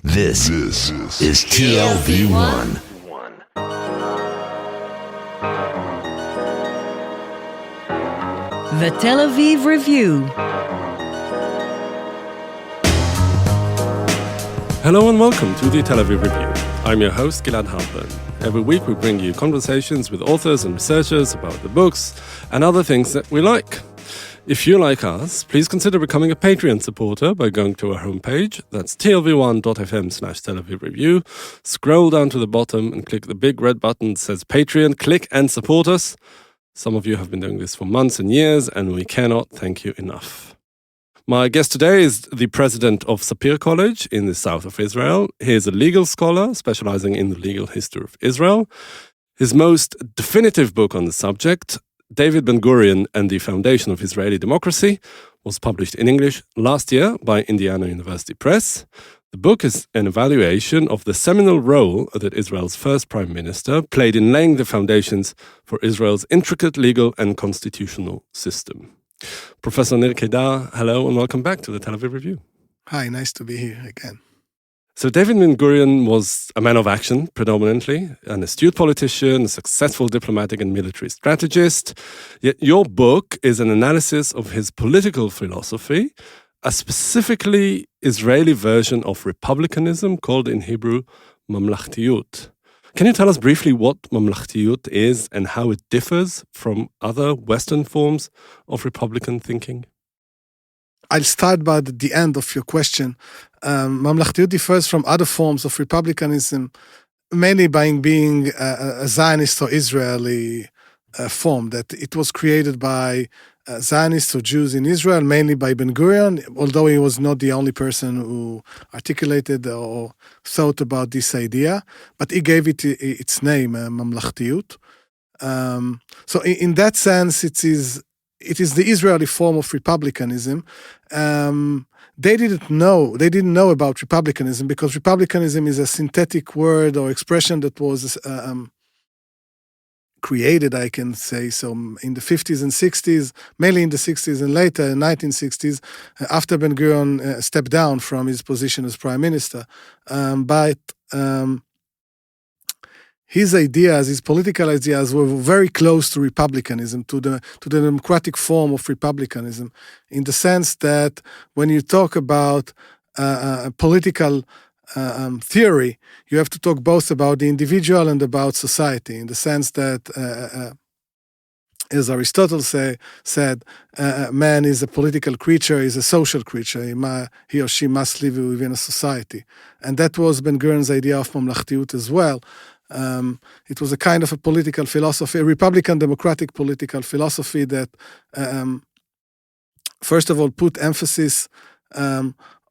This is TLV1. The Tel Aviv Review. Hello and welcome to the Tel Aviv Review. I'm your host, Gilad Halpern. Every week we bring you conversations with authors and researchers about the books and other things that we like. If you like us, please consider becoming a Patreon supporter by going to our homepage. That's tlv1.fm/Tel Aviv Review. Scroll down to the bottom and click the big red button that says Patreon. Click and support us. Some of you have been doing this for months and years, and we cannot thank you enough. My guest today is the president of Sapir College in the south of Israel. He is a legal scholar specializing in the legal history of Israel. His most definitive book on the subject, David Ben Gurion and the Foundation of Israeli Democracy, was published in English last year by Indiana University Press. The book is an evaluation of the seminal role that Israel's first prime minister played in laying the foundations for Israel's intricate legal and constitutional system. Professor Nir Kedar, hello and welcome back to the Tel Aviv Review. Hi, nice to be here again. So David Ben Gurion was a man of action, predominantly, an astute politician, a successful diplomatic and military strategist. Yet your book is an analysis of his political philosophy, a specifically Israeli version of republicanism called in Hebrew mamlachtiyut. Can you tell us briefly what mamlachtiyut is and how it differs from other Western forms of republican thinking? I'll start by the end of your question. Mamlachtiyut differs from other forms of republicanism, mainly by being a Zionist or Israeli form, that it was created by Zionists or Jews in Israel, mainly by Ben Gurion, although he was not the only person who articulated or thought about this idea, but he gave it its name, Mamlachtiyut. So in that sense, it is the Israeli form of republicanism. They didn't know about republicanism because republicanism is a synthetic word or expression that was created, I can say, so in the 50s and 60s, mainly in the 60s and later in 1960s, after Ben Gurion stepped down from his position as prime minister. But his ideas, his political ideas, were very close to republicanism, to the democratic form of republicanism, in the sense that when you talk about political theory, you have to talk both about the individual and about society, in the sense that, as Aristotle said, man is a political creature, is a social creature. He or she must live within a society. And that was Ben Gurion's idea of mamlachtiyut as well. It was a kind of a political philosophy, a Republican democratic political philosophy that, first of all, put emphasis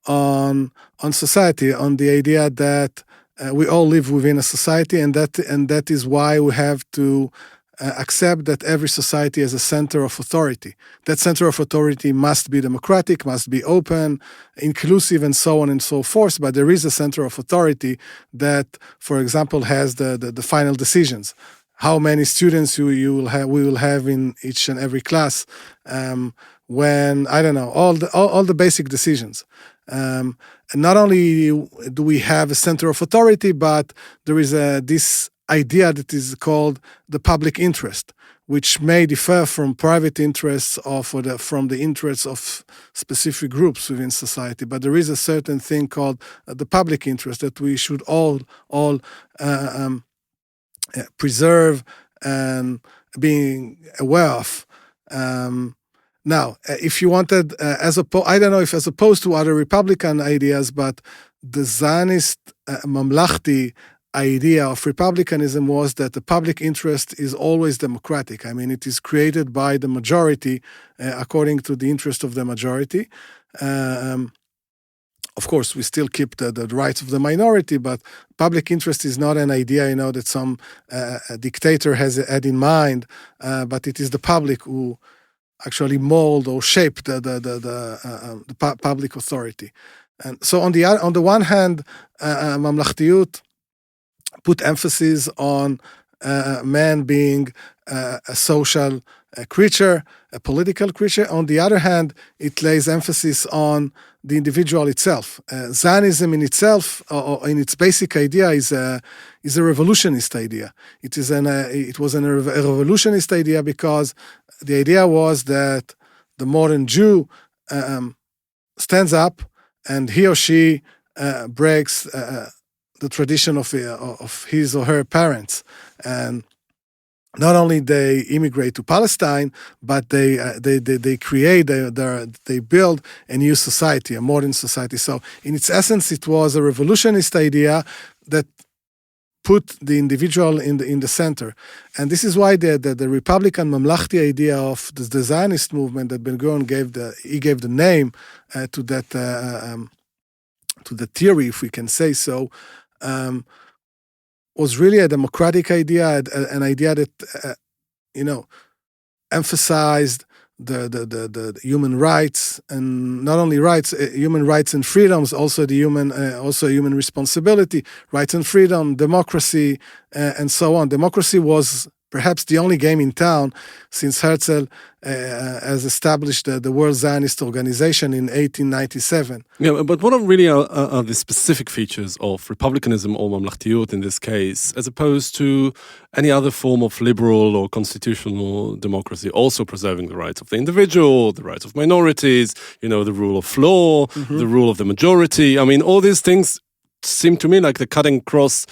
on society, on the idea that we all live within a society, and that is why we have to accept that every society has a center of authority. That center of authority must be democratic, must be open, inclusive, and so on and so forth. But there is a center of authority that, for example, has the final decisions. How many students we will have in each and every class, when, I don't know, all the basic decisions. And not only do we have a center of authority, but there is this idea that is called the public interest, which may differ from private interests or from the interests of specific groups within society. But there is a certain thing called the public interest that we should all preserve and being aware of. Now, if you wanted, I don't know if as opposed to other Republican ideas, but the Zionist Mamlachti idea of republicanism was that the public interest is always democratic. I mean, it is created by the majority according to the interest of the majority. Of course, we still keep the rights of the minority, but public interest is not an idea, that some dictator has had in mind, but it is the public who actually mold or shape the public authority. And so on the one hand, mamlachtiyut put emphasis on man being a social creature, a political creature. On the other hand, it lays emphasis on the individual itself. Zionism in itself, or in its basic idea, is a revolutionist idea. It was a revolutionist idea because the idea was that the modern Jew stands up and he or she breaks the tradition of his or her parents, and not only they immigrate to Palestine, but they build a new society, a modern society. So in its essence, it was a revolutionist idea that put the individual in the center. And this is why the Republican Mamlachti idea of the Zionist movement that Ben-Gurion gave the name to that to the theory, if we can say so, was really a democratic idea, an idea that emphasized the human rights, and not only rights, human rights and freedoms, also human responsibility, rights and freedom, democracy, and so on. Democracy was perhaps the only game in town since Herzl has established the World Zionist Organization in 1897. Yeah, but what really are the specific features of republicanism or mamlachtiyut in this case, as opposed to any other form of liberal or constitutional democracy, also preserving the rights of the individual, the rights of minorities, the rule of law, the rule of the majority? I mean, all these things seem to me like they're cutting across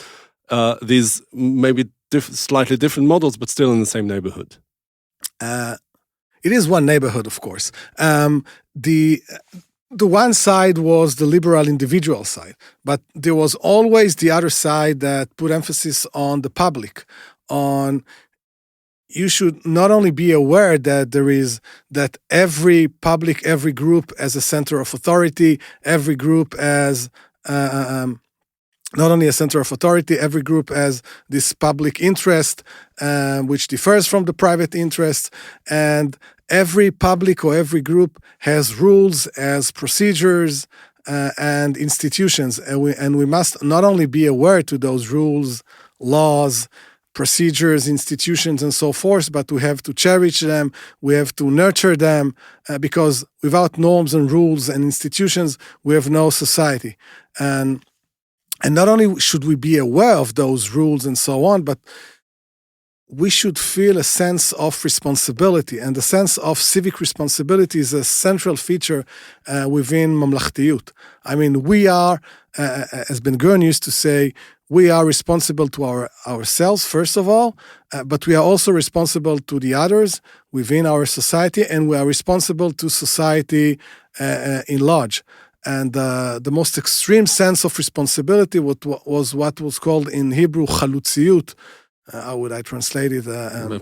these maybe slightly different models, but still in the same neighborhood. It is one neighborhood, of course. The one side was the liberal individual side, but there was always the other side that put emphasis on the public, on you should not only be aware that every group as a center of authority, every group as not only a center of authority, every group has this public interest, which differs from the private interest, and every public or every group has rules, has procedures, and institutions, and we must not only be aware to those rules, laws, procedures, institutions, and so forth, but we have to cherish them, we have to nurture them, because without norms and rules and institutions, we have no society. And not only should we be aware of those rules and so on, but we should feel a sense of responsibility. And the sense of civic responsibility is a central feature within Mamlachtiyut. I mean, we are, as Ben-Gurion used to say, we are responsible to ourselves, first of all, but we are also responsible to the others within our society, and we are responsible to society in large. And the most extreme sense of responsibility was what was called in Hebrew chalutziyut. How would I translate it?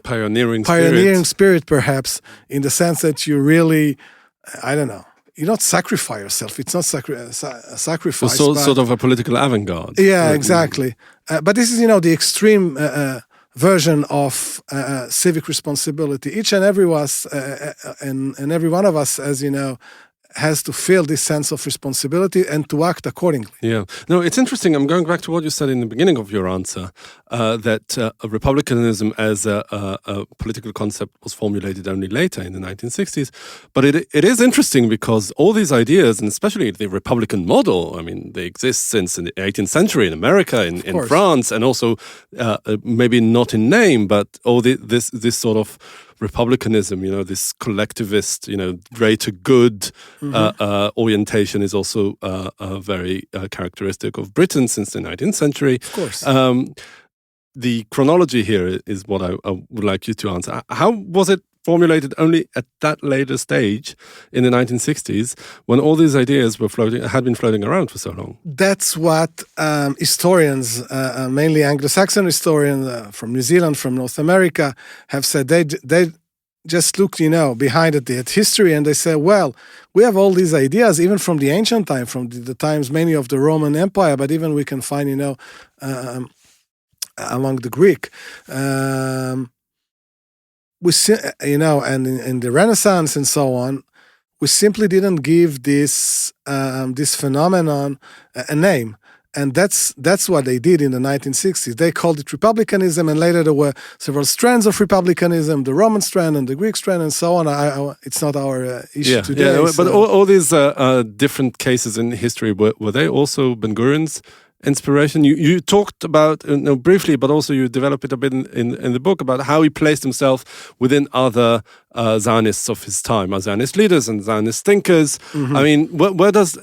Pioneering spirit, perhaps, in the sense that you really, I don't know, you not sacrifice yourself. It's not a sacrifice. So sort of a political avant-garde. Yeah, exactly. But this is, the extreme version of civic responsibility. Each and every and every one of us, as you know, has to feel this sense of responsibility and to act accordingly. Yeah. No, it's interesting. I'm going back to what you said in the beginning of your answer, that republicanism as a political concept was formulated only later in the 1960s. But it is interesting because all these ideas, and especially the Republican model, I mean, they exist since the 18th century in America, in France, and also maybe not in name, but all this sort of republicanism, this collectivist, greater good orientation is also very characteristic of Britain since the 19th century. Of course. The chronology here is what I would like you to answer. How was it formulated only at that later stage in the 1960s when all these ideas had been floating around for so long? That's what historians, mainly Anglo-Saxon historians from New Zealand, from North America, have said. They just look, behind at history, and they say, well, we have all these ideas, even from the ancient time, from the times mainly of the Roman Empire, but even we can find, among the Greek. We see, and in the Renaissance and so on, we simply didn't give this phenomenon a name. And that's what they did in the 1960s. They called it republicanism, and later there were several strands of republicanism, the Roman strand and the Greek strand, and so on. It's not our issue today. Yeah, but all these different cases in history, were they also Ben Gurion's inspiration? You talked about briefly, but also you develop it a bit in the book about how he placed himself within other Zionists of his time, Zionist leaders and Zionist thinkers. I mean, where does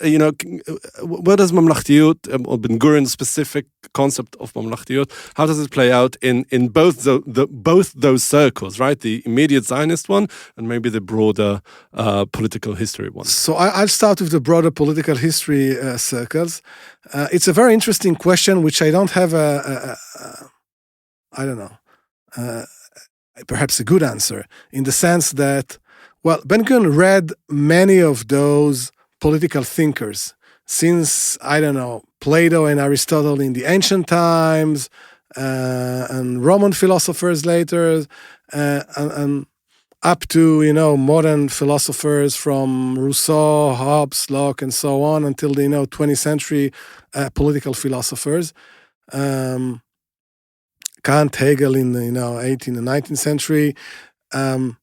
Mamlachtiyut or Ben Gurion's specific concept of Mamlachtiyut, how does it play out in both both those circles, right? The immediate Zionist one and maybe the broader political history one. So I'll start with the broader political history circles. It's a very interesting question, which I don't have perhaps a good answer, in the sense that, well, Ben Gurion read many of those political thinkers since, Plato and Aristotle in the ancient times, and Roman philosophers later, and up to, modern philosophers from Rousseau, Hobbes, Locke, and so on, until the, 20th century political philosophers. Kant, Hegel in the 18th and 19th century. And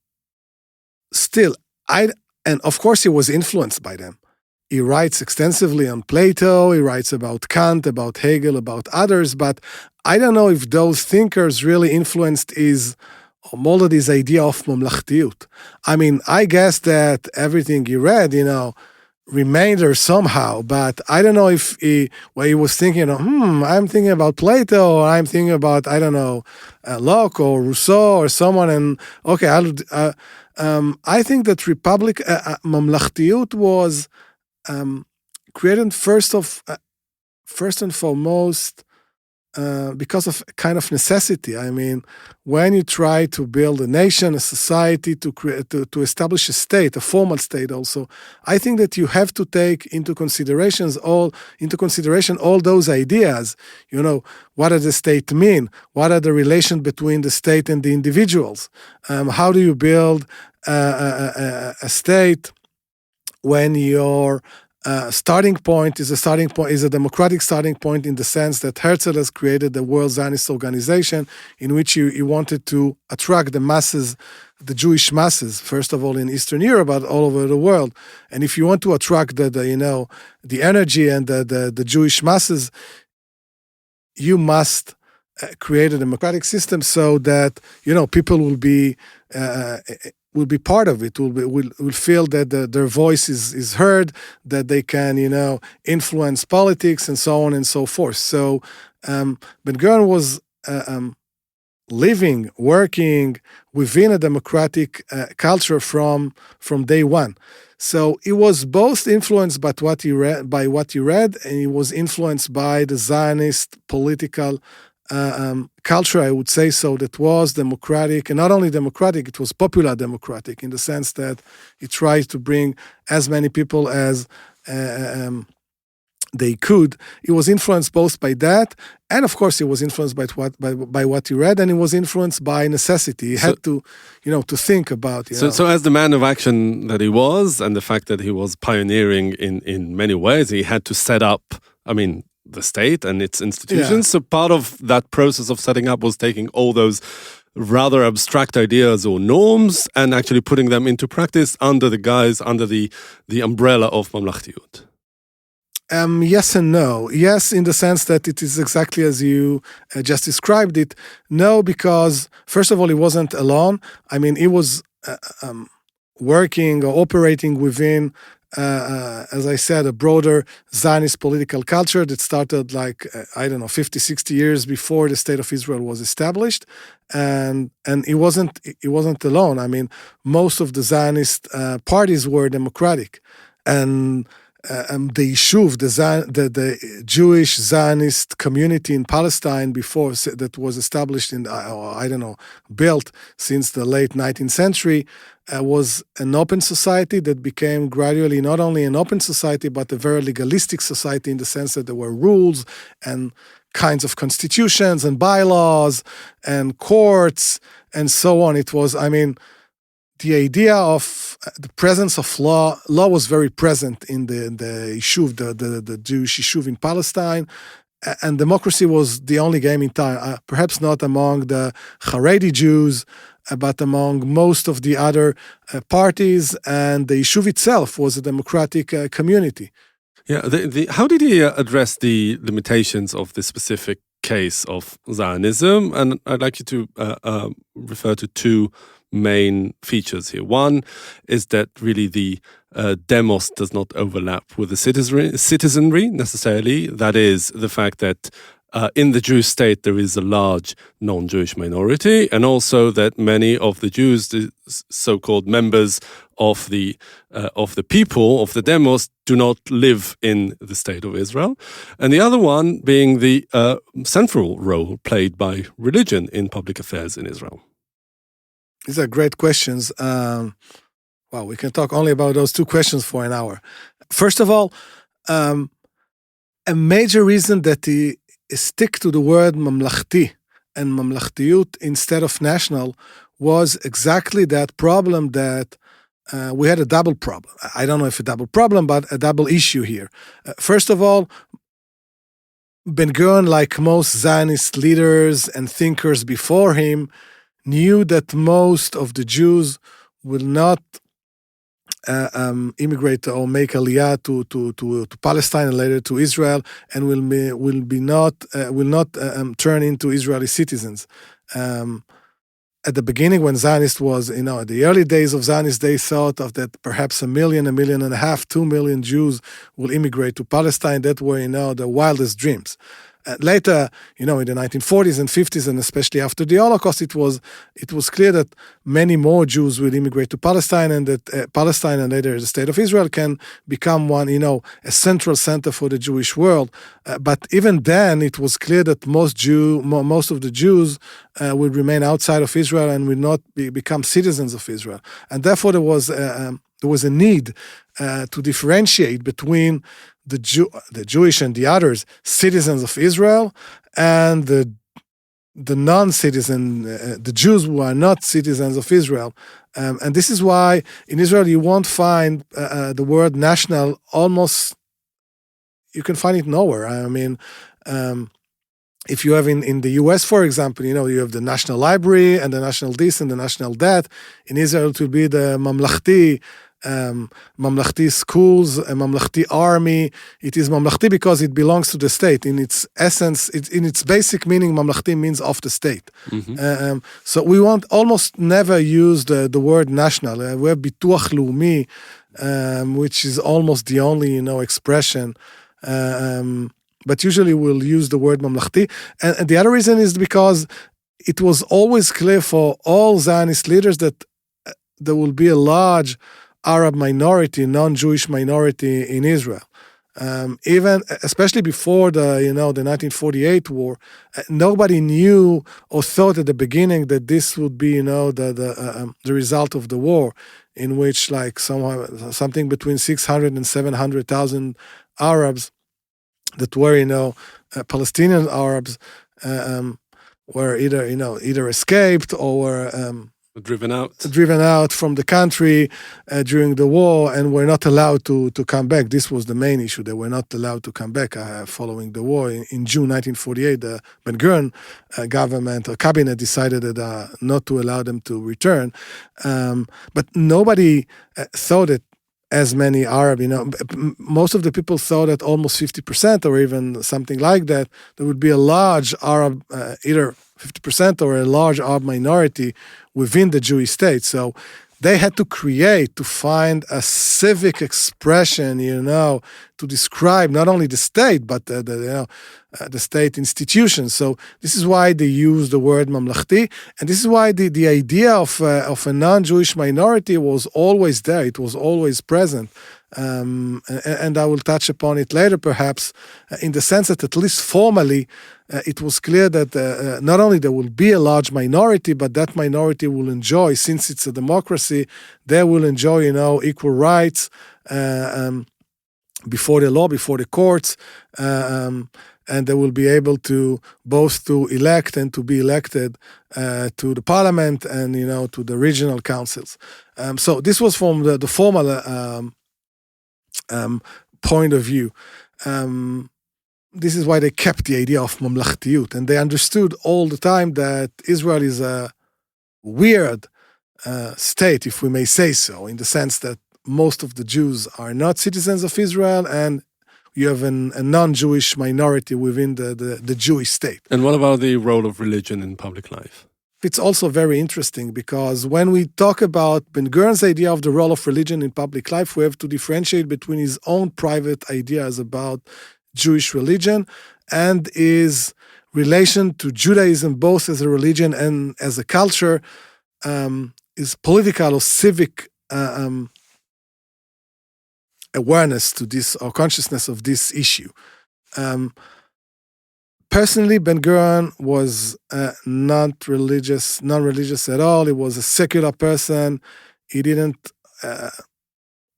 of course he was influenced by them. He writes extensively on Plato, he writes about Kant, about Hegel, about others, but I don't know if those thinkers really influenced or molded his idea of Mamlachtiyut. I mean, I guess that everything he read, remained there somehow, but I don't know if he was thinking, I'm thinking about Plato, or I'm thinking about, Locke or Rousseau or someone, and okay, I think that Mamlachtiyut was created first and foremost because of kind of necessity. I mean, when you try to build a nation, a society, to establish a state, a formal state also, I think that you have to take into consideration all those ideas. What does the state mean? What are the relations between the state and the individuals? How do you build a state when your starting point is a democratic starting point, in the sense that Herzl has created the World Zionist Organization, in which he wanted to attract the masses, the Jewish masses, first of all in Eastern Europe, but all over the world. And if you want to attract the energy and the Jewish masses, you must create a democratic system so that people will be part of it, will feel that their voice is heard, that they can, influence politics and so on and so forth. So Ben Gurion was living, working within a democratic culture from day one. So he was both influenced by what he read, and he was influenced by the Zionist political culture, I would say so, that was democratic, and not only democratic, it was popular democratic, in the sense that it tried to bring as many people as they could. He was influenced both by that, and of course he was influenced by what he read, and he was influenced by necessity. He had to think about. So as the man of action that he was, and the fact that he was pioneering in many ways, he had to set up, the state and its institutions. Yeah. So part of that process of setting up was taking all those rather abstract ideas or norms and actually putting them into practice under the umbrella of Mamlachtiyut. Yes and no. Yes, in the sense that it is exactly as you just described it. No, because first of all, he wasn't alone. He was working or operating within as I said, a broader Zionist political culture that started 50, 60 years before the State of Israel was established. And he wasn't alone. Most of the Zionist parties were democratic. And the Yishuv, the Jewish Zionist community in Palestine before that was established built since the late 19th century, was an open society that became gradually not only an open society, but a very legalistic society, in the sense that there were rules and kinds of constitutions and bylaws and courts and so on. It was, the idea of the presence of law was very present in the Yishuv, the Jewish Yishuv in Palestine. and democracy was the only game in town. Perhaps not among the Haredi Jews, but among most of the other parties, and the Yishuv itself was a democratic community. Yeah, how did he address the limitations of this specific case of Zionism? And I'd like you to refer to two main features here. One is that really the demos does not overlap with the citizenry necessarily. That is the fact that in the Jewish state there is a large non-Jewish minority, and also that many of the Jews, the so-called members of the people of the demos, do not live in the state of Israel. And the other one being the central role played by religion in public affairs in Israel. These are great questions. Wow, we can talk only about those two questions for an hour. First of all, a major reason that he stick to the word mamlachti and mamlachtiyut instead of national was exactly that problem that we had a double problem. I don't know if a double problem, but a double issue here. First of all, Ben-Gurion, like most Zionist leaders and thinkers before him, knew that most of the Jews will not immigrate or make aliyah to Palestine and later to Israel, and will not turn into Israeli citizens. At the beginning, when Zionist was, at the early days of Zionist, they thought of that perhaps 1 million, 1.5 million, 2 million Jews will immigrate to Palestine. That were, the wildest dreams. Later, in the 1940s and 50s, and especially after the Holocaust, it was clear that many more Jews will immigrate to Palestine, and that Palestine and later the state of Israel can become one, a central center for the Jewish world. But even then, it was clear that most of the Jews will remain outside of Israel and will not become citizens of Israel. And therefore, there was a need to differentiate between the Jewish and the others, citizens of Israel, and the non-citizen, the Jews who are not citizens of Israel. And this is why in Israel you won't find the word national almost, you can find it nowhere. I mean, if you have in the US, for example, you have the National Library and the National this and the National that. In Israel, it will be the Mamlachti schools, a Mamlachti army. It is Mamlachti because it belongs to the state. In its essence, in its basic meaning, Mamlachti means of the state. Mm-hmm. So we won't almost never use the word national. We have Bituach Leumi, which is almost the only expression. But usually we'll use the word Mamlachti. And the other reason is because it was always clear for all Zionist leaders that there will be a large Arab minority, non-Jewish minority in Israel. Even, especially before the 1948 war, nobody knew or thought at the beginning that this would be, the result of the war, in which something between 600 and 700,000 Arabs that were, Palestinian Arabs, were either escaped or were driven out from the country during the war, and were not allowed to come back. This was the main issue. They were not allowed to come back following the war. In June 1948, the Ben-Gurion government or cabinet decided that not to allow them to return. But nobody thought that as many Arab, most of the people thought that almost 50% or even something like that, there would be a large Arab, either 50% or a large Arab minority within the Jewish state. So they had to find a civic expression, to describe not only the state, but the state institutions. So this is why they use the word mamlachti, and this is why the idea of a non-Jewish minority was always there. It was always present. And I will touch upon it later, perhaps, in the sense that at least formally, it was clear that not only there will be a large minority, but that minority will enjoy, since it's a democracy, they will enjoy, equal rights before the law, before the courts, and they will be able to both to elect and to be elected to the parliament and, to the regional councils. So this was from the formal point of view. this is why they kept the idea of mamlachtiyut, and they understood all the time that Israel is a weird state, if we may say so, in the sense that most of the Jews are not citizens of Israel, and you have a non-Jewish minority within the Jewish state. And what about the role of religion in public life? It's also very interesting because when we talk about Ben-Gurion's idea of the role of religion in public life, we have to differentiate between his own private ideas about Jewish religion and his relation to Judaism, both as a religion and as a culture, his political or civic awareness to this or consciousness of this issue. Personally, Ben-Gurion was not non-religious at all. He was a secular person. He didn't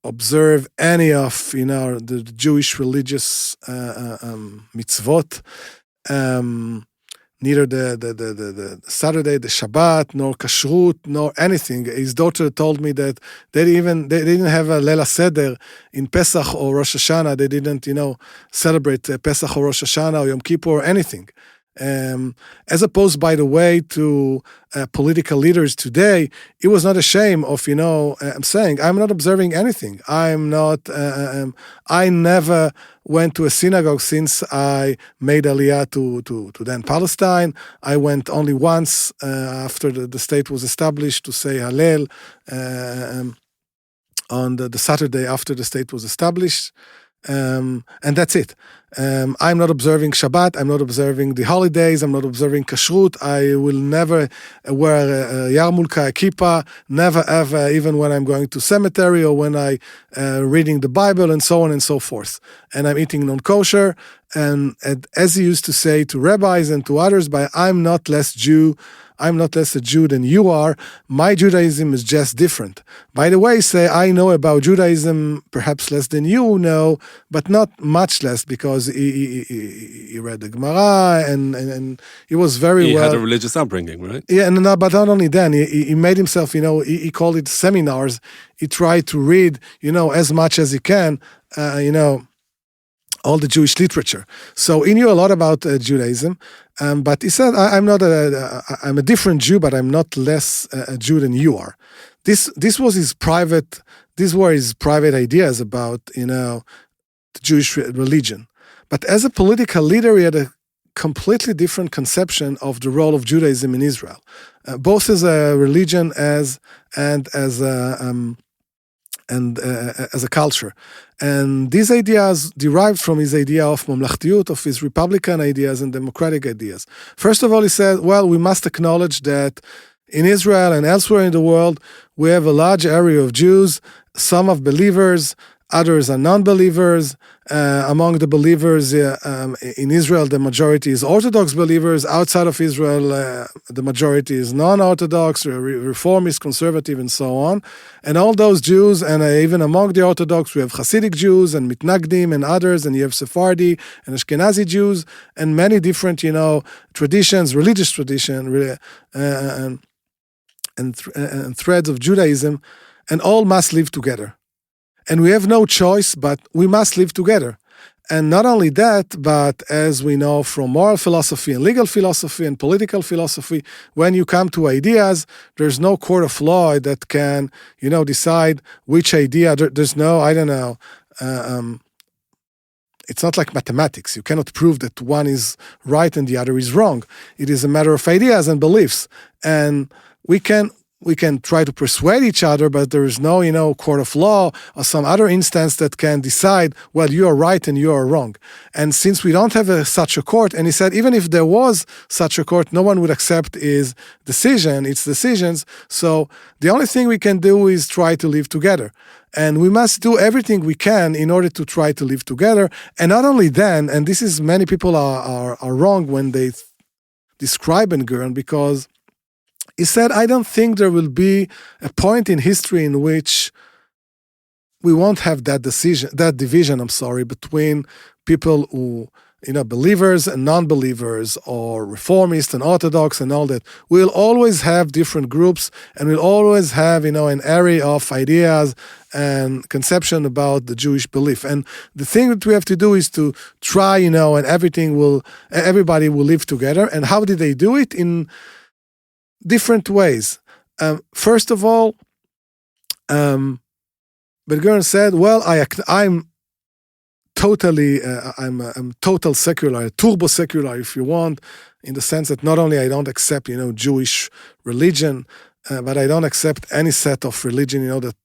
observe any of the Jewish religious mitzvot. Neither the Saturday, the Shabbat, nor kashrut, nor anything. His daughter told me that they didn't have a Leila Seder in Pesach or Rosh Hashanah. They didn't, celebrate Pesach or Rosh Hashanah or Yom Kippur or anything. As opposed, by the way, to political leaders today, it was not a shame of, I'm saying, I'm not observing anything. I'm not, I never went to a synagogue since I made Aliyah to then Palestine. I went only once after the state was established to say Hallel on the Saturday after the state was established. And that's it. I'm not observing Shabbat. I'm not observing the holidays. I'm not observing kashrut. I will never wear a yarmulke, a kippah, never ever, even when I'm going to cemetery or when I reading the Bible and so on and so forth. And I'm eating non-kosher. And as he used to say to rabbis and to others, I'm not less a Jew than you are. My Judaism is just different. By the way, I know about Judaism perhaps less than you know, but not much less, because he read the Gemara and he was very He well. had a religious upbringing, right? Yeah, but not only then, he made himself, he called it seminars. He tried to read, as much as he can, all the Jewish literature. So he knew a lot about Judaism, but he said, I'm a different Jew, but I'm not less a Jew than you are. These were his private ideas about, the Jewish religion. But as a political leader, he had a completely different conception of the role of Judaism in Israel, both as a religion as a culture. And these ideas derived from his idea of mamlachtiyut, of his Republican ideas and democratic ideas. First of all, he said, we must acknowledge that in Israel and elsewhere in the world, we have a large area of Jews. Some are believers, others are non-believers. Among the believers in Israel, the majority is Orthodox believers. Outside of Israel, the majority is non-Orthodox, reformist, conservative, and so on. And all those Jews, and even among the Orthodox, we have Hasidic Jews and Mitnagdim and others, and you have Sephardi and Ashkenazi Jews, and many different, traditions, religious tradition, and threads of Judaism, and all must live together. And we have no choice, but we must live together. And not only that, but as we know from moral philosophy and legal philosophy and political philosophy, when you come to ideas, there's no court of law that can, decide which idea. There's no, it's not like mathematics. You cannot prove that one is right and the other is wrong. It is a matter of ideas and beliefs. And we can try to persuade each other, but there is no, court of law or some other instance that can decide, well, you are right and you are wrong. And since we don't have such a court, and he said, even if there was such a court, no one would accept its decisions. So the only thing we can do is try to live together. And we must do everything we can in order to try to live together. And not only then, and this is, many people are wrong when they describe Ben-Gurion, because he said, I don't think there will be a point in history in which we won't have that division, between people who, believers and non-believers, or reformists and orthodox and all that. We'll always have different groups, and we'll always have, an area of ideas and conception about the Jewish belief. And the thing that we have to do is to try, and everybody will live together. And how did they do it? In different ways. First of all, Ben Gurion said, well, I'm totally, I'm total secular, turbo secular, if you want, in the sense that not only I don't accept, Jewish religion, but I don't accept any set of religion, that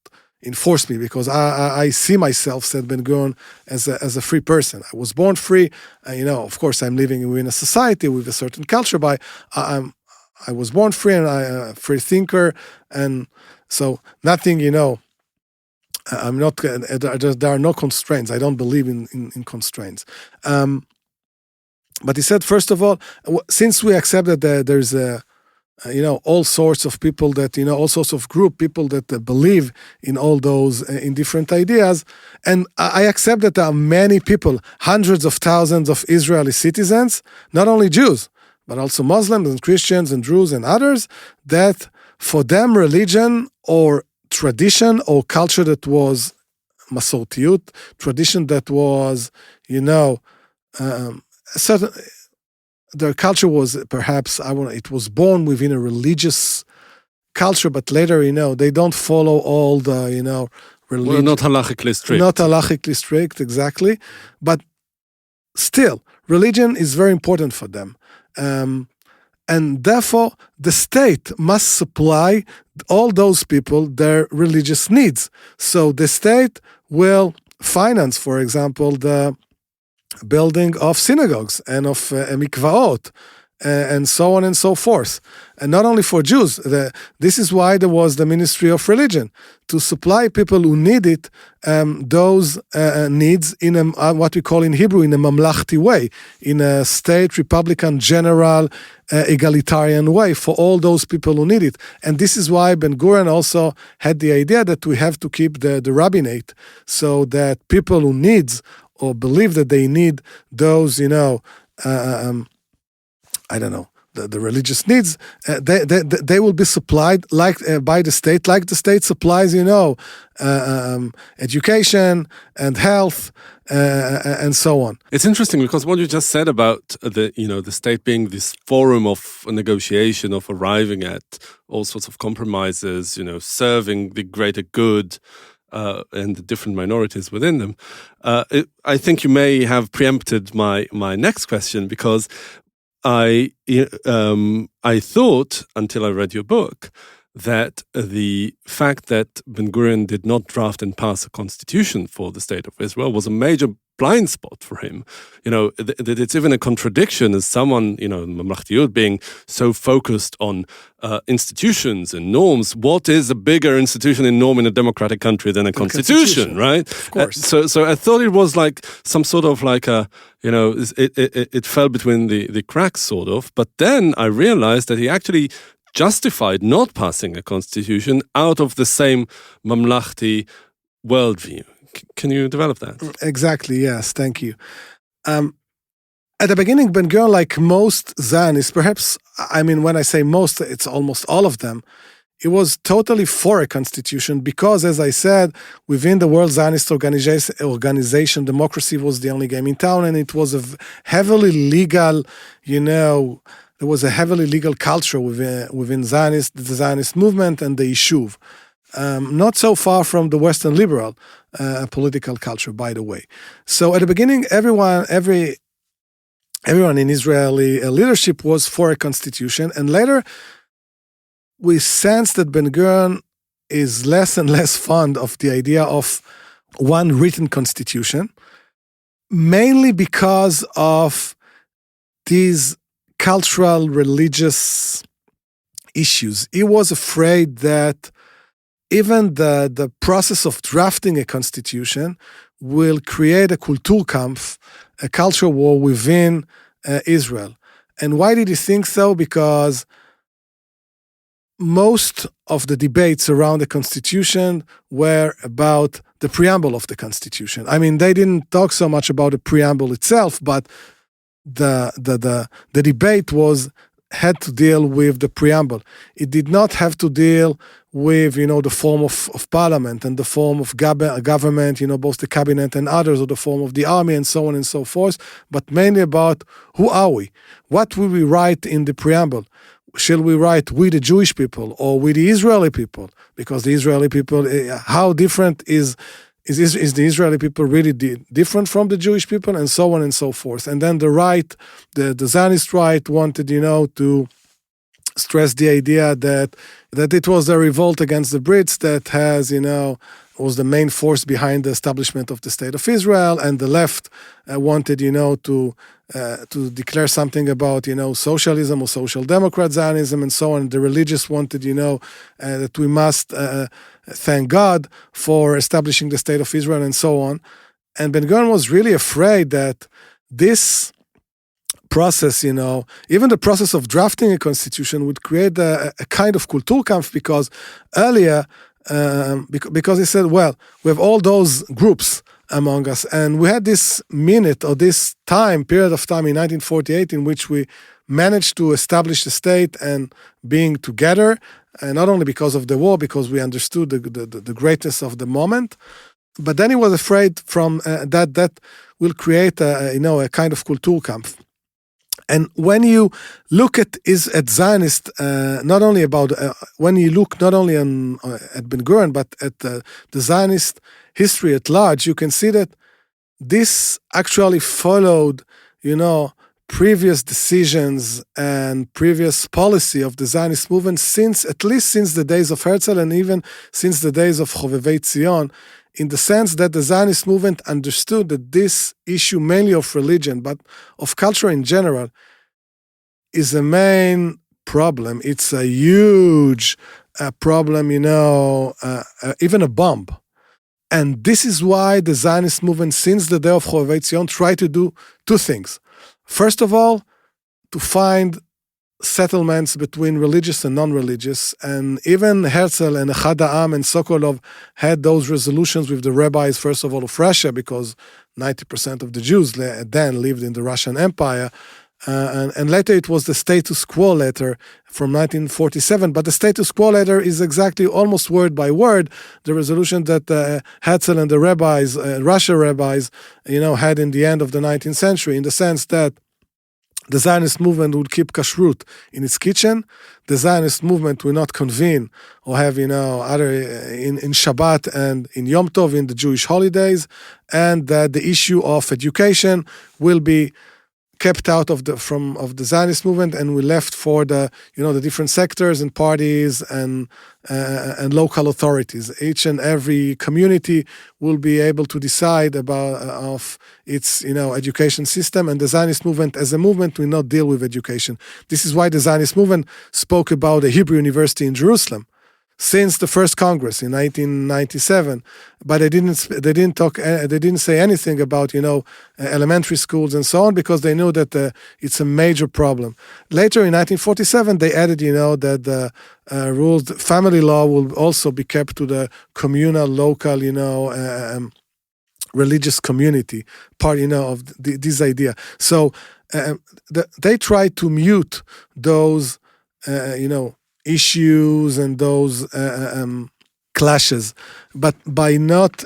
enforce me, because I see myself, said Ben Gurion, as a free person. I was born free. Of course, I'm living in a society with a certain culture, but I was born free, and I'm a free thinker, and so nothing, I'm not. There are no constraints. I don't believe in constraints. But he said, first of all, since we accept that there's all sorts of people that all sorts of people that believe in all those in different ideas, and I accept that there are many people, hundreds of thousands of Israeli citizens, not only Jews, but also Muslims and Christians and Druze and others, that for them religion or tradition or culture that was masortiyut, tradition that was, certain, their culture was perhaps, it was born within a religious culture, but later, they don't follow all the, religion. Well, not halachically strict. Not halachically strict, exactly. But still, religion is very important for them. And therefore, the state must supply all those people their religious needs. So the state will finance, for example, the building of synagogues and of mikvaot, and so on and so forth. And not only for Jews. This is why there was the Ministry of Religion, to supply people who need it, those needs in what we call in Hebrew, in a mamlachti way, in a state, republican, general, egalitarian way for all those people who need it. And this is why Ben Gurion also had the idea that we have to keep the rabbinate, so that people who needs or believe that they need those, the religious needs, they will be supplied by the state, like the state supplies, education and health and so on. It's interesting because what you just said about the state being this forum of negotiation, of arriving at all sorts of compromises, serving the greater good, and the different minorities within them. I think you may have preempted my next question, because I thought, until I read your book, that the fact that Ben Gurion did not draft and pass a constitution for the state of Israel was a major blind spot for him. That it's even a contradiction as someone, Mamlachtiyut being so focused on institutions and norms. What is a bigger institution and norm in a democratic country than a constitution, right? Of course. So I thought it was like some sort of like it fell between the cracks, sort of. But then I realized that he actually justified not passing a constitution out of the same mamlachti worldview. Can you develop that? Exactly, yes, thank you. At the beginning, Ben Gurion, like most Zionists, perhaps, when I say most, it's almost all of them, it was totally for a constitution because, as I said, within the World Zionist organization, democracy was the only game in town, and it was a heavily legal, there was a heavily legal culture within the Zionist movement and the Yishuv. Not so far from the Western liberal political culture, by the way. So at the beginning, everyone in Israeli leadership was for a constitution, and later we sense that Ben Gurion is less and less fond of the idea of one written constitution, mainly because of these cultural, religious issues. He was afraid that even the process of drafting a constitution will create a Kulturkampf, a culture war within Israel. And why did he think so? Because most of the debates around the constitution were about the preamble of the constitution. They didn't talk so much about the preamble itself, but the debate had to deal with the preamble. It did not have to deal with, the form of parliament and the form of government, both the cabinet and others, or the form of the army and so on and so forth, but mainly about who are we? What will we write in the preamble? Shall we write we the Jewish people or we the Israeli people? Because the Israeli people, how different is the Israeli people really different from the Jewish people, and so on and so forth. And then the right, the Zionist right, wanted, to stress the idea that it was a revolt against the Brits that was the main force behind the establishment of the State of Israel, and the left wanted, to declare something about, socialism or social democrat Zionism and so on. The religious wanted, that we must thank God for establishing the State of Israel and so on. And Ben-Gurion was really afraid that this process, even the process of drafting a constitution would create a kind of Kulturkampf, because earlier, because he said, well, we have all those groups among us, and we had this minute or this period of time in 1948 in which we managed to establish the state and being together, and not only because of the war, because we understood the greatness of the moment, but then he was afraid from that will create a kind of Kulturkampf. And when you look at Zionist, not only about when you look not only at Ben-Gurion but at the Zionist history at large, you can see that this actually followed, previous decisions and previous policy of the Zionist movement at least since the days of Herzl, and even since the days of Chovevei Zion, in the sense that the Zionist movement understood that this issue, mainly of religion, but of culture in general, is a main problem. It's a huge problem, even a bomb. And this is why the Zionist movement, since the day of Chovevei Zion, tried to do two things. First of all, to find settlements between religious and non-religious, and even Herzl and Echad Ha'am and Sokolov had those resolutions with the rabbis, first of all, of Russia, because 90% of the Jews then lived in the Russian Empire, and later it was the status quo letter from 1947, but the status quo letter is exactly, almost word by word, the resolution that Herzl and the rabbis, Russia rabbis, had in the end of the 19th century, in the sense that the Zionist movement would keep kashrut in its kitchen. The Zionist movement will not convene or have, other in Shabbat and in Yom Tov, in the Jewish holidays, and that the issue of education will be kept out of the Zionist movement, and we left for the different sectors and parties and local authorities. Each and every community will be able to decide about of its education system, and the Zionist movement as a movement will not deal with education. This is why the Zionist movement spoke about a Hebrew university in Jerusalem since the first Congress in 1997, but they didn't say anything about elementary schools and so on, because they knew that it's a major problem. Later in 1947, they added that the ruled family law will also be kept to the communal, local, religious community part, of this idea. So they tried to mute those, issues and those clashes, but by not,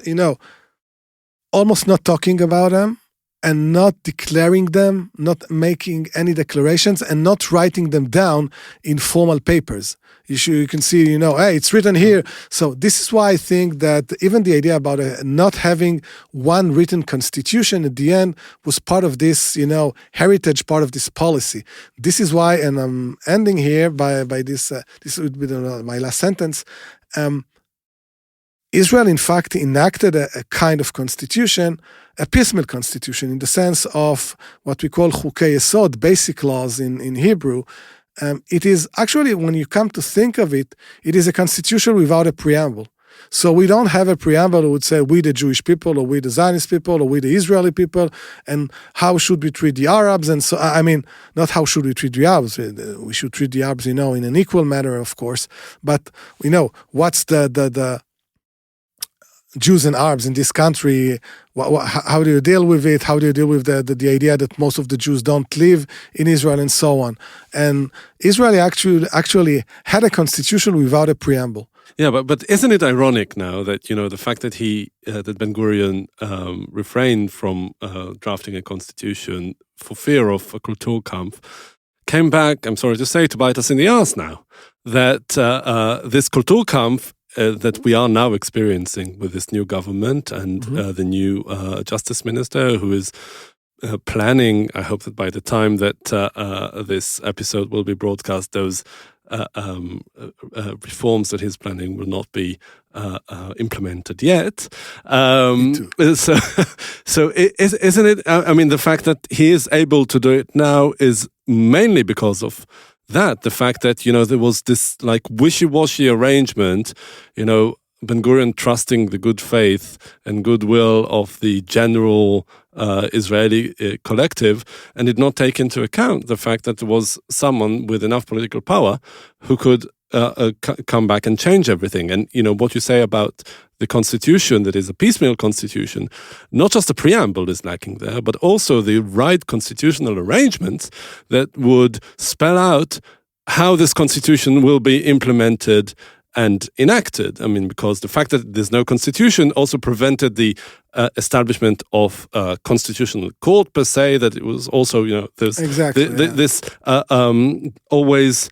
almost not talking about them and not declaring them, not making any declarations, and not writing them down in formal papers. You can see, hey, it's written here. So this is why I think that even the idea about not having one written constitution at the end was part of this, heritage, part of this policy. This is why, and I'm ending here by this, this would be my last sentence. Israel, in fact, enacted a kind of constitution, a piecemeal constitution, in the sense of what we call Chukei Yesod, basic laws in Hebrew. It is actually, when you come to think of it, it is a constitution without a preamble. So we don't have a preamble that would say we the Jewish people, or we the Zionist people, or we the Israeli people, and how should we treat the Arabs? And so, not how should we treat the Arabs. We should treat the Arabs, in an equal manner, of course. But what's the Jews and Arabs in this country. How do you deal with it? How do you deal with the idea that most of the Jews don't live in Israel and so on? And Israel actually had a constitution without a preamble. Yeah, but isn't it ironic now that, the fact that that Ben-Gurion refrained from drafting a constitution for fear of a Kulturkampf came back, I'm sorry to say, to bite us in the ass now, that this Kulturkampf that we are now experiencing with this new government and the new justice minister who is planning, I hope that by the time that this episode will be broadcast, those reforms that he's planning will not be implemented yet. So isn't it? I mean, the fact that he is able to do it now is mainly because of that. The fact that there was this like wishy-washy arrangement. Ben-Gurion trusting the good faith and goodwill of the general Israeli collective, and did not take into account the fact that there was someone with enough political power who could come back and change everything. And what you say about the constitution, that is a piecemeal constitution, not just the preamble is lacking there, but also the right constitutional arrangements that would spell out how this constitution will be implemented and enacted. I mean, because the fact that there's no constitution also prevented the establishment of a constitutional court per se, that it was also, there's this always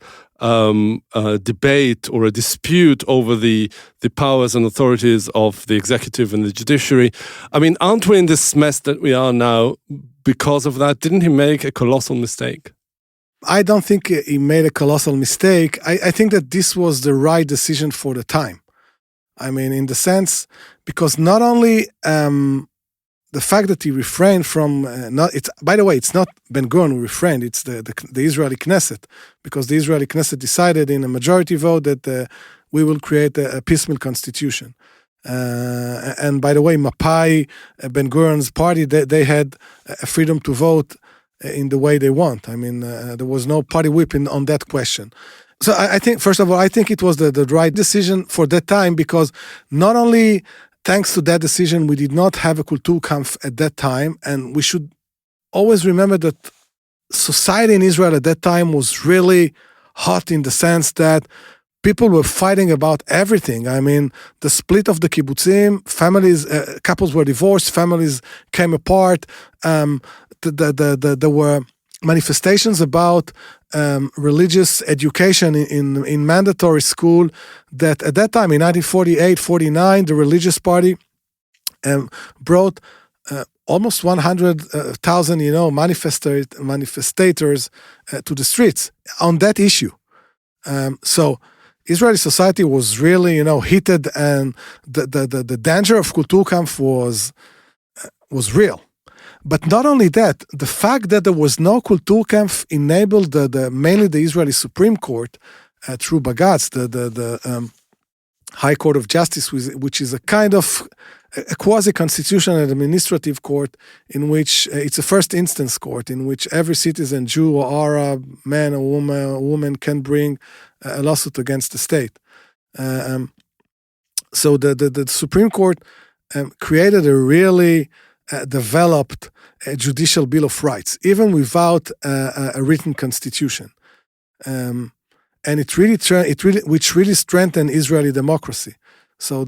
debate or a dispute over the powers and authorities of the executive and the judiciary. I mean, aren't we in this mess that we are now because of that? Didn't he make a colossal mistake? I don't think he made a colossal mistake. I think that this was the right decision for the time. I mean, in the sense, because not only the fact that he refrained from, by the way, it's not Ben-Gurion who refrained, it's the Israeli Knesset, because the Israeli Knesset decided in a majority vote that we will create a piecemeal constitution. And by the way, Mapai, Ben-Gurion's party, they had a freedom to vote in the way they want. I mean, there was no party whip on that question. So I think, first of all, I think it was the right decision for that time, because not only thanks to that decision, we did not have a Kulturkampf at that time, and we should always remember that society in Israel at that time was really hot in the sense that people were fighting about everything. I mean, the split of the kibbutzim, families, couples were divorced, families came apart. There were manifestations about religious education in mandatory school that at that time, in 1948-49, the religious party brought almost 100,000, manifestators to the streets on that issue. So Israeli society was really, heated, and the danger of Kulturkampf was real. But not only that, the fact that there was no Kulturkampf enabled mainly the Israeli Supreme Court through Bagatz, the High Court of Justice, which is a kind of a quasi-constitutional administrative court in which it's a first instance court in which every citizen, Jew or Arab, man or woman can bring a lawsuit against the state. So the Supreme Court created a really developed judicial bill of rights, even without a written constitution, and which really strengthened Israeli democracy. So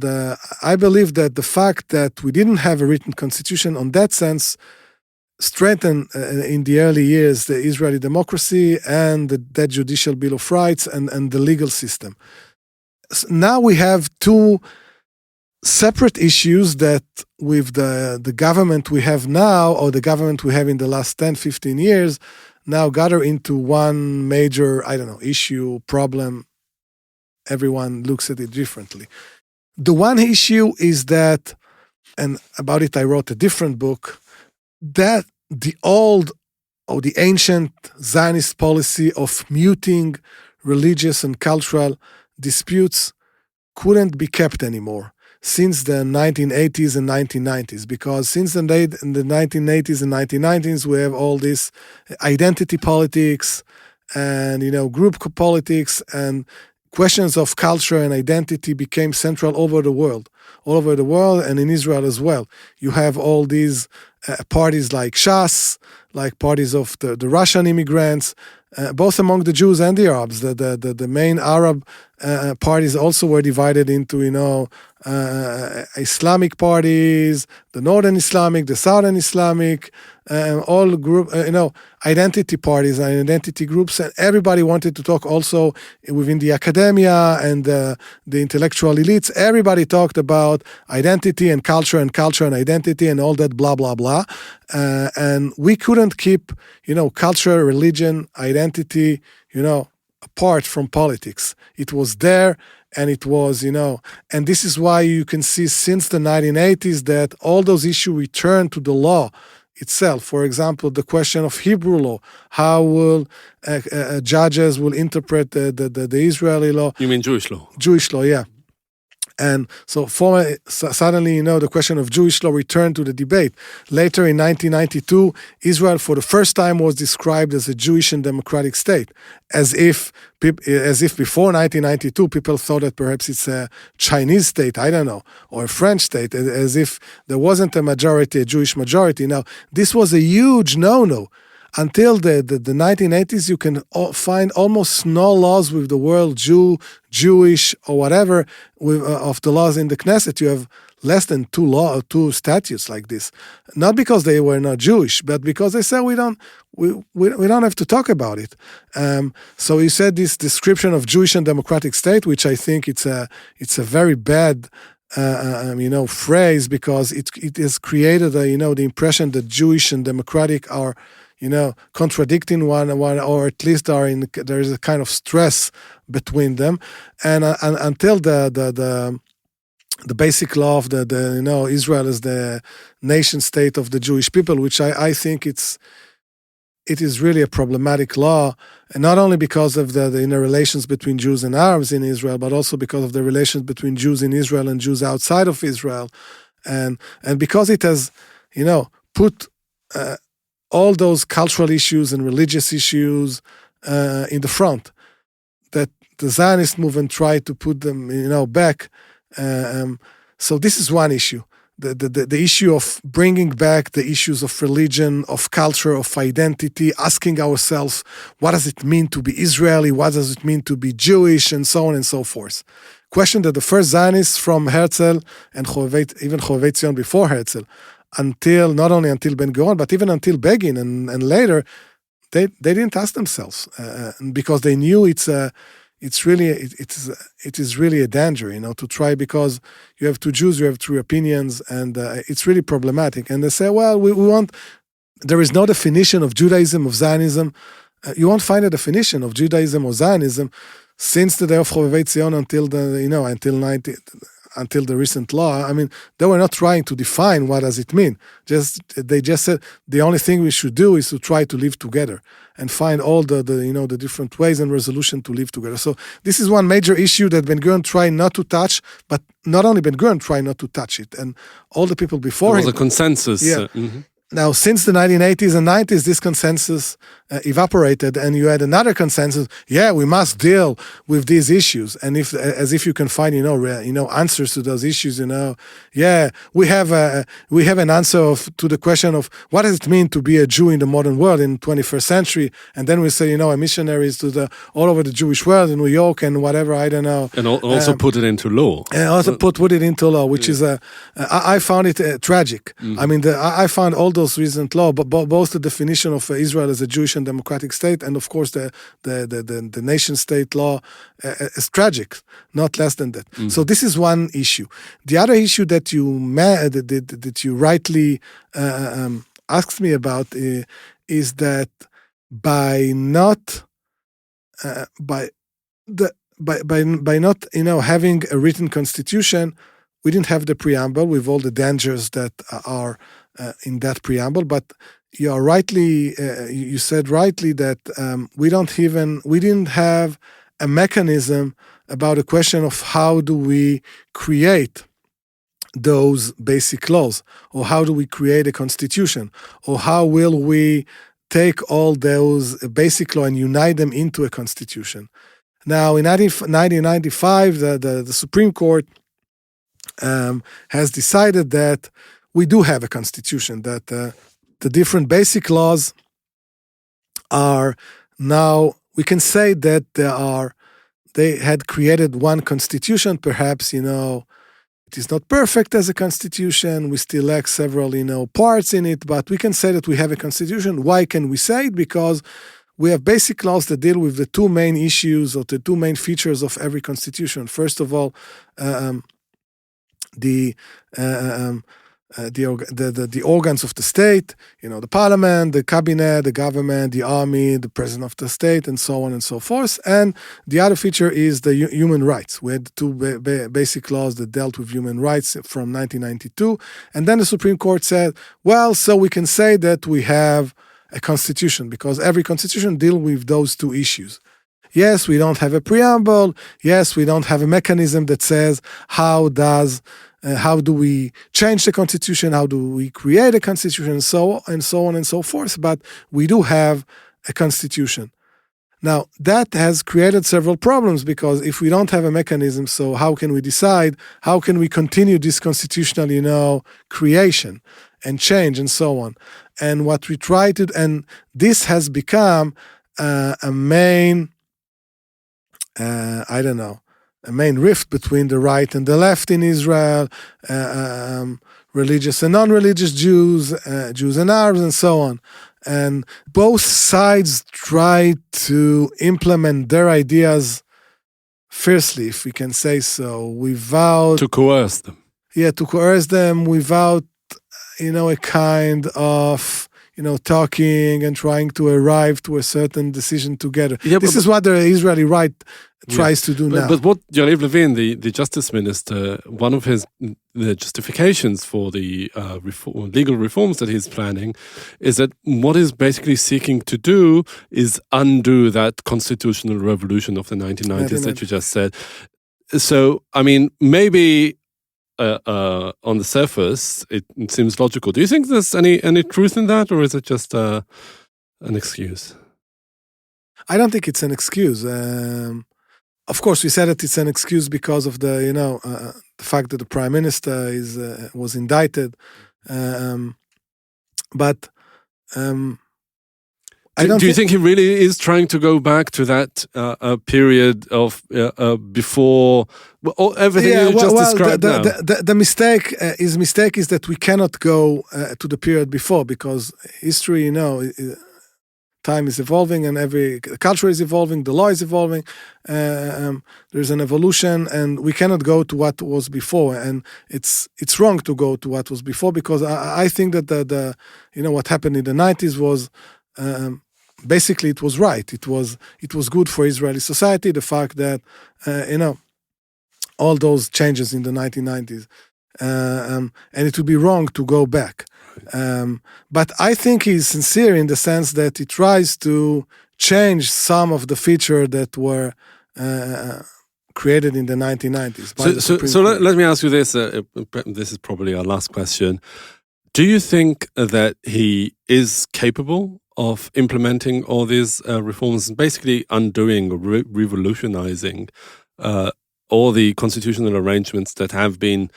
I believe that the fact that we didn't have a written constitution, on that sense, strengthened in the early years the Israeli democracy and that judicial bill of rights and the legal system. So now we have two separate issues that with the government we have now, or the government we have in the last 10, 15 years, now gather into one major, issue, problem. Everyone looks at it differently. The one issue is that, and about it I wrote a different book, that the old or the ancient Zionist policy of muting religious and cultural disputes couldn't be kept anymore since the 1980s and 1990s, because since in the 1980s and 1990s we have all this identity politics and group politics, and questions of culture and identity became central all over the world, and in Israel as well. You have all these parties like Shas, like parties of the Russian immigrants, both among the Jews and the Arabs. The main Arab parties also were divided into, Islamic parties, the Northern Islamic, the Southern Islamic, all group, identity parties and identity groups, and everybody wanted to talk also within the academia and the intellectual elites. Everybody talked about identity and culture and identity and all that blah, blah, blah. And we couldn't keep, culture, religion, identity, apart from politics. It was there, and it was, and this is why you can see since the 1980s that all those issues return to the law itself. For example, the question of Hebrew law, how will judges will interpret the Israeli law? You mean Jewish law? Jewish law, yeah. And so suddenly, the question of Jewish law returned to the debate. Later in 1992, Israel for the first time was described as a Jewish and democratic state, as if before 1992 people thought that perhaps it's a Chinese state, I don't know, or a French state, as if there wasn't a Jewish majority. Now, this was a huge no-no. Until the 1980s, you can find almost no laws with the word Jewish, or whatever of the laws in the Knesset. You have less than two statutes like this, not because they were not Jewish, but because they said we don't have to talk about it. So you said this description of Jewish and democratic state, which I think it's a very bad phrase, because it has created the impression that Jewish and democratic are contradicting one, or at least there is a kind of stress between them, and until the basic law of the Israel as the nation state of the Jewish people, which I think it is really a problematic law, and not only because of the inner relations between Jews and Arabs in Israel, but also because of the relations between Jews in Israel and Jews outside of Israel, and because it has put all those cultural issues and religious issues in the front, that the Zionist movement tried to put them, back. So this is one issue. The issue of bringing back the issues of religion, of culture, of identity, asking ourselves, what does it mean to be Israeli? What does it mean to be Jewish? And so on and so forth. Question that the first Zionists from Herzl and even Chovevei Zion before Herzl, not only until Ben Gurion, but even until Begin and later, they didn't ask themselves because they knew it is really a danger, to try, because you have two Jews, you have two opinions, and it's really problematic. And they say, well, we want. There is no definition of Judaism, of Zionism. You won't find a definition of Judaism or Zionism since the day of Chovevei Zion until until the recent law. I mean, they were not trying to define what does it mean. They just said the only thing we should do is to try to live together and find all the different ways and resolution to live together. So this is one major issue that Ben Gurion tried not to touch, but not only Ben Gurion tried not to touch it, and all the people before him. There was a consensus. Yeah. Now, since the 1980s and 90s, this consensus evaporated, and you had another consensus. Yeah, we must deal with these issues, and as if you can find answers to those issues. Yeah, we have an answer to the question of what does it mean to be a Jew in the modern world in 21st century, and then we say missionaries to all over the Jewish world in New York and whatever, I don't know, and also put it into law. And also put it into law, which is I found it tragic. I mean, I found all those recent law, but both the definition of Israel as a Jewish and democratic state, and of course the nation state law is tragic, not less than that. So this is one issue. The other issue that you rightly asked me about is that by not having a written constitution, we didn't have the preamble with all the dangers that are in that preamble. But you said rightly that we didn't have a mechanism about the question of how do we create those basic laws, or how do we create a constitution, or how will we take all those basic law and unite them into a constitution. Now, in 1995, the Supreme Court has decided that we do have a constitution, that the different basic laws are now, we can say that they had created one constitution. Perhaps, it is not perfect as a constitution. We still lack several, parts in it, but we can say that we have a constitution. Why can we say it? Because we have basic laws that deal with the two main issues or the two main features of every constitution. First of all, the organs of the state, the parliament, the cabinet, the government, the army, the president of the state, and so on and so forth. And the other feature is the human rights. We had two basic laws that dealt with human rights from 1992. And then the Supreme Court said, well, so we can say that we have a constitution because every constitution deals with those two issues. Yes, we don't have a preamble. Yes, we don't have a mechanism that says how do we change the constitution, how do we create a constitution, and so on and so forth. But we do have a constitution. Now, that has created several problems because if we don't have a mechanism, so how can we decide? How can we continue this constitutional, creation and change and so on? And what we try to, and this has become a main, a main rift between the right and the left in Israel, religious and non-religious Jews, Jews and Arabs, and so on. And both sides try to implement their ideas fiercely, if we can say so, without... To coerce them. Yeah, to coerce them without, a kind of... talking and trying to arrive to a certain decision together. Yeah, this is what the Israeli right tries to do now. But what Yariv Levin, the justice minister, one of the justifications for the legal reforms that he's planning is that what he's basically seeking to do is undo that constitutional revolution of the 1990s that you just said. So, maybe... on the surface, it seems logical. Do you think there's any truth in that, or is it just an excuse? I don't think it's an excuse. Of course, we said that it's an excuse because of the the fact that the prime minister was indicted. But do you think he really is trying to go back to that period of before everything you just described now? The mistake is that we cannot go to the period before because history, time is evolving and every culture is evolving, the law is evolving. There's an evolution, and we cannot go to what was before. And it's wrong to go to what was before because I think that what happened in the 90s was. Basically, it was right. It was good for Israeli society. The fact that all those changes in the 1990s, and it would be wrong to go back. But I think he's sincere in the sense that he tries to change some of the features that were created in the 1990s. So let me ask you this. This is probably our last question. Do you think that he is capable of implementing all these reforms, basically undoing or revolutionizing all the constitutional arrangements that have been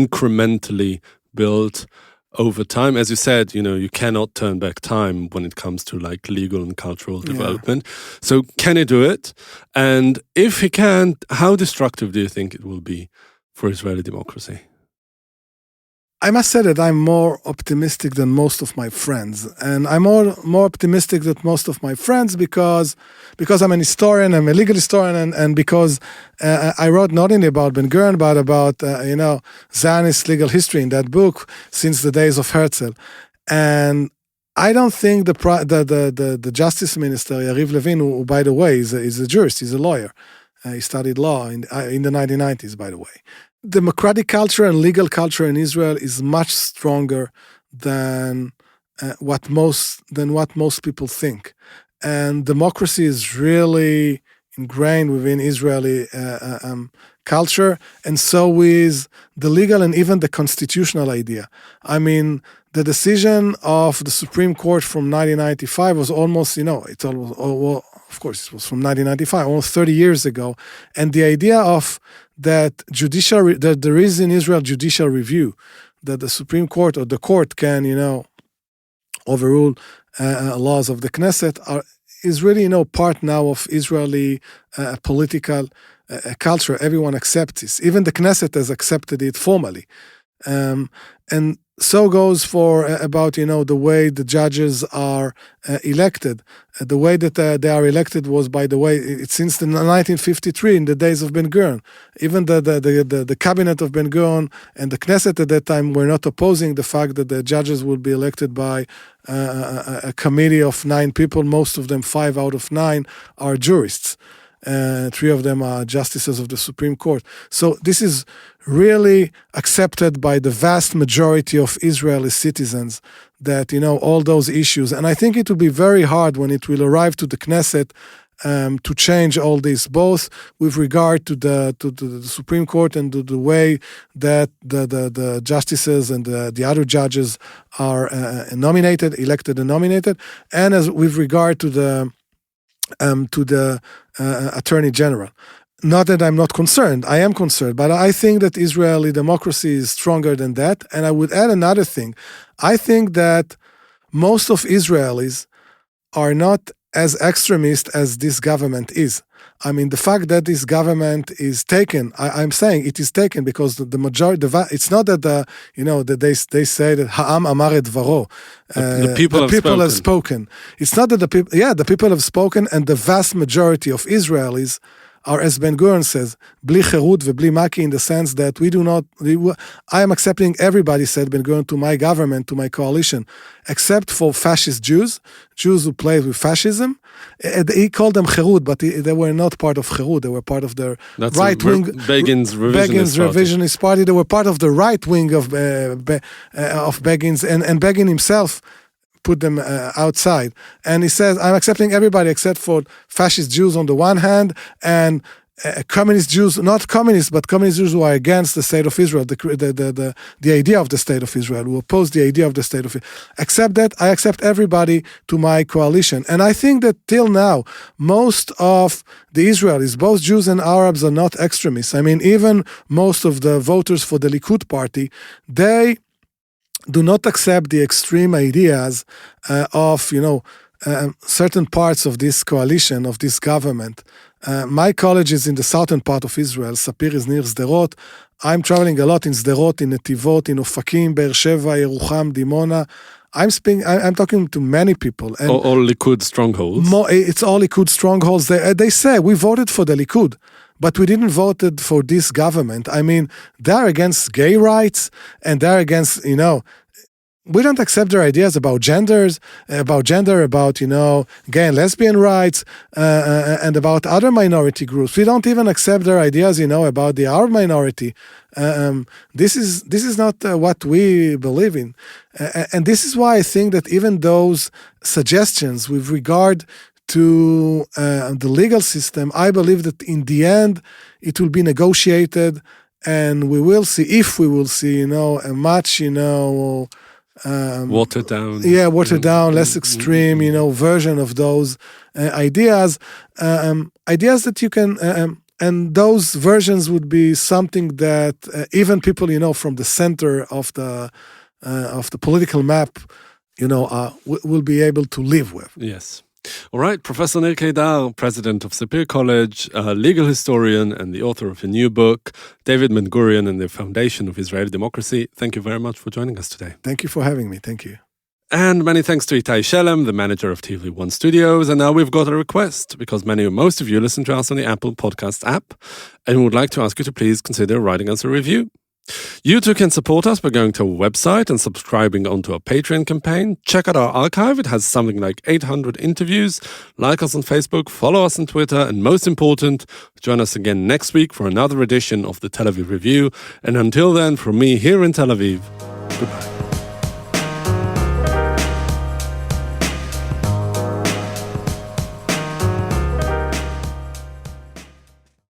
incrementally built over time? As you said, you cannot turn back time when it comes to legal and cultural development. So can he do it? And if he can, how destructive do you think it will be for Israeli democracy? I must say that I'm more optimistic than most of my friends. And I'm more optimistic than most of my friends because I'm an historian, I'm a legal historian, and because I wrote not only about Ben Gurion, but about, Zionist legal history in that book since the days of Herzl. And I don't think the Justice Minister, Yariv Levin, who by the way, is a jurist, he's a lawyer. He studied law in the 1990s, by the way. Democratic culture and legal culture in Israel is much stronger than what most people think, and democracy is really ingrained within Israeli culture, and so is the legal and even the constitutional idea. The decision of the Supreme Court from 1995 was almost, it's of course, it was from 1995, almost 30 years ago. And the idea of that that there is in Israel judicial review, that the Supreme Court or the court can, overrule laws of the Knesset is really, part now of Israeli political culture. Everyone accepts this. Even the Knesset has accepted it formally. And so goes for about, the way the judges are elected. The way that they are elected was, by the way, it's since the 1953, in the days of Ben Gurion. Even the cabinet of Ben Gurion and the Knesset at that time were not opposing the fact that the judges would be elected by a committee of 9 people. Most of them, 5 out of 9, are jurists. 3 of them are justices of the Supreme Court. So this is really accepted by the vast majority of Israeli citizens, that, all those issues. And I think it will be very hard when it will arrive to the Knesset to change all this, both with regard to the Supreme Court and to the way that the justices and the other judges are elected and nominated, and as with regard to the Attorney General. Not that I'm not concerned, I am concerned, but I think that Israeli democracy is stronger than that. And I would add another thing. I think that most of Israelis are not as extremist as this government is. I mean, the fact that this government is taken, I'm saying it is taken because the majority, it's not that that they say that Ha'am amar et dvaro. The people have spoken. It's not that the people have spoken, and the vast majority of Israelis are, as Ben Gurion says, bli cherut v'bli maki, in the sense that I am accepting everybody, said Ben Gurion, to my government, to my coalition, except for fascist Jews who played with fascism. He called them cherut, but they were not part of cherut. They were part of the right wing. Begin's revisionist party. They were part of the right wing of Begin's, and Begin himself put them outside. And he says, I'm accepting everybody except for fascist Jews on the one hand, and communist Jews, not communists, but communist Jews who are against the state of Israel, the idea of the state of Israel, who oppose the idea of the state of Israel. Except that, I accept everybody to my coalition. And I think that till now, most of the Israelis, both Jews and Arabs, are not extremists. I mean, even most of the voters for the Likud party, they do not accept the extreme ideas of, certain parts of this coalition, of this government. My college is in the southern part of Israel. Sapir is near Sderot. I'm traveling a lot in Sderot, in Netivot, in Ofakim, Be'er Sheva, Yerucham, Dimona. I'm talking to many people. And all Likud strongholds. It's all Likud strongholds. They say, we voted for the Likud, but we didn't vote for this government. I mean, they're against gay rights, and they're against, we don't accept their ideas about gender, about gay and lesbian rights, and about other minority groups. We don't even accept their ideas, about the Arab minority. This is not what we believe in. And this is why I think that even those suggestions with regard to the legal system, I believe that in the end it will be negotiated, and we will see, a much, watered down. Yeah, watered down, less extreme, version of those ideas. Ideas that you can, and those versions would be something that even people, from the center of the political map, will be able to live with. Yes. All right, Professor Nir Kedar, president of Sapir College, a legal historian and the author of a new book, David Ben Gurion and the Foundation of Israeli Democracy. Thank you very much for joining us today. Thank you for having me. Thank you. And many thanks to Itai Shelem, the manager of TV1 Studios. And now we've got a request, because most of you listen to us on the Apple Podcast app, and we would like to ask you to please consider writing us a review. You too can support us by going to our website and subscribing onto our Patreon campaign. Check out our archive. It has something like 800 interviews. Like us on Facebook, follow us on Twitter, and most important, join us again next week for another edition of the Tel Aviv Review. And until then, from me here in Tel Aviv, goodbye.